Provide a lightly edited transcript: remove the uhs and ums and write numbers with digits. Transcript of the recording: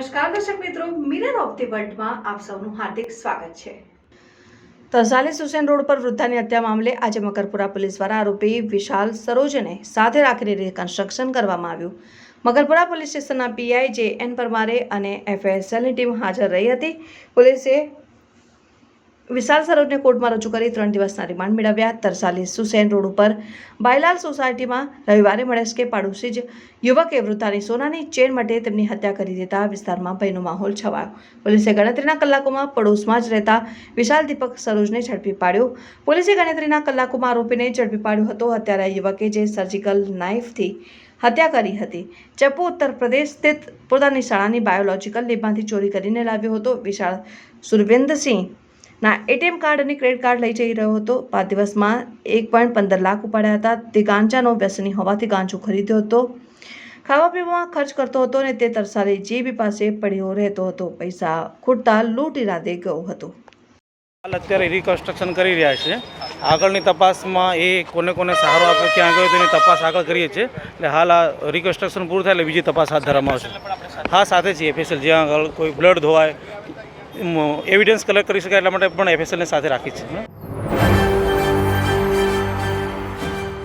નમસ્કાર દર્શક મિત્રો, મિરર ઓફ ધી વર્લ્ડમાં આપ સૌનું હાર્દિક સ્વાગત છે। તરસાલી સુસેન રોડ પર વૃદ્ધાની હત્યા મામલે આજે મકરપુરા પોલીસ દ્વારા આરોપી વિશાલ સરોજને સાથે રાખીને રિકન્સ્ટ્રક્શન કરવામાં આવ્યું। મકરપુરા પોલીસ સ્ટેશનના પીઆઈ જે.એન. પરમારે અને એફએસએલની ટીમ હાજર રહી હતી। પોલીસે વિશાલ સરોજને કોર્ટમાં રજૂ કરી 3 દિવસના રિમાન્ડ મેળવ્યા। તરસાલી સુસેન રોડ ઉપર બાયલાલ સોસાયટીમાં રવિવારે મળેશ કે પાડોશી જ યુવકે વૃદ્ધાની સોનાની ચેન માટે તેમની હત્યા કરી દેતા વિસ્તારમાં ભયનો માહોલ છવાયો। પોલીસે ગણતરીના કલાકોમાં પડોશમાં જ રહેતા વિશાલ દીપક સરોજને ઝડપી પાડ્યો। પોલીસે ગણતરીના કલાકોમાં આરોપીને ઝડપી પાડ્યો હતો। હત્યારા યુવકે જે સર્જિકલ નાઇફથી હત્યા કરી હતી, ચપ્પુ ઉત્તર પ્રદેશ સ્થિત પોતાની શાળાની બાયોલોજીકલ લેબમાંથી ચોરી કરીને લાવ્યો હતો। વિશાળ સુરવિંદરસિંહ ના એટીએમ કાર્ડ અને ક્રેડિટ કાર્ડ લઈ જઈ રહ્યો હતો। 5 દિવસમાં 1.15 લાખ ઉપાડ્યા હતા। તે ગાંજાનો વ્યસની હોવાથી ગાંજો ખરીદ્યો હતો, ખાવા પીવામાં ખર્ચ કરતો હતો અને તે તરસાલી જીબી પાસે પડ્યો રહેતો હતો। પૈસા ખૂટતા લૂંટ ઇરાદે ગયો હતો। હાલ અત્યારે રિકન્સ્ટ્રક્શન કરી રહ્યા છે। આગળની તપાસમાં એ કોને કોને સહારો આપ્યો, ક્યાં ગયો તેની તપાસ આગળ કરીએ છીએ। એટલે હાલ આ રિકન્સ્ટ્રક્શન પૂરું થાય એટલે બીજી તપાસ હાથ ધરવામાં આવશે। હા, સાથે છીએ એફએસએલ, જ્યાં આગળ કોઈ બ્લડ ધોવાય, એવિડન્સ કલેક્ટ કરી શકાય એટલા માટે પણ એફએસએલને સાથે રાખી છે।